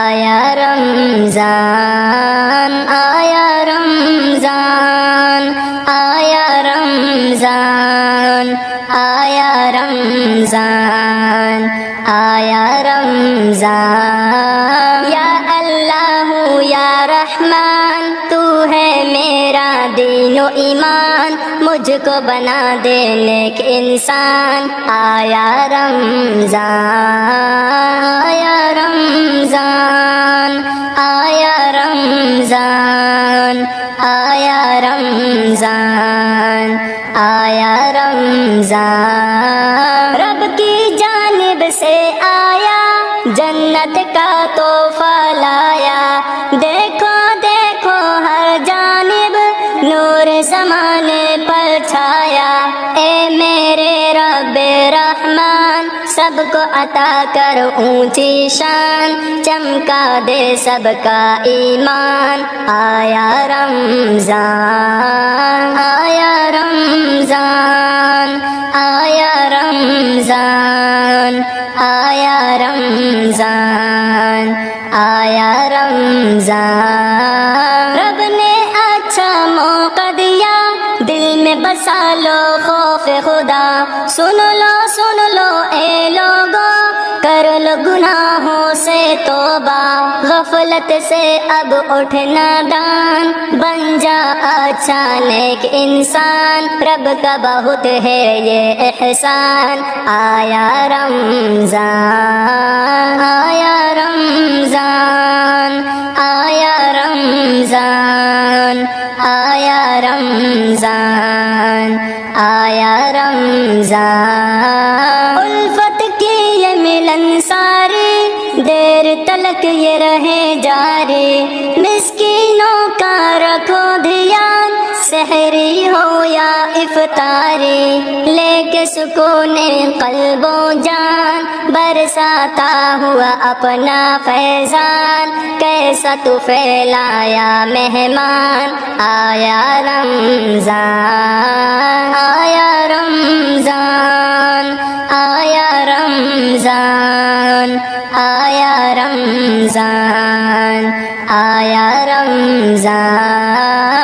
آیا رمضان، آیا رمضان، آیا رمضان، آیا رمضان، آیا رمضان۔ یا اللہ یا رحمان، تو ہے میرا دین و ایمان، مجھ کو بنا دے نیک انسان۔ آیا رمضان، آیا رمضان، آیا رمضان، آیا رمضان، آیا رمضان۔ رب کی جانب سے آیا، جنت کا تحفہ لایا، دیکھو دیکھو ہر جانب نور زمانے پر چھایا۔ اے میرے رب رحمان، سب کو عطا کر اونچی شان، چمکا دے سب کا ایمان۔ آیا رمضان، آیا رمضان، آیا رمضان، آیا رمضان، آیا رمضان۔ رب نے اچھا موقع دیا، دل میں بسا لو خوف خدا۔ سن لو اے لوگو، کر لو گناہوں سے توبہ، غفلت سے اب اٹھنا دان، بن جا اچھا نیک انسان، رب کا بہت ہے یہ احسان۔ آیا رمضان، آیا رمضان، آیا رمضان، آیا رمضان، آیا رمضان۔ الفت کی یہ ملن ساری، دیر تلک یہ رہے جاری، مسکینوں کا رکھو دھیان، سحری ہو یا افطاری، لے کے سکون قلب و جان، برساتا ہوا اپنا فیضان، کیسا تو پھیلایا مہمان۔ آیا رمضان، آیا رمضان، آیا رمضان، آیا رمضان، آیا رمضان۔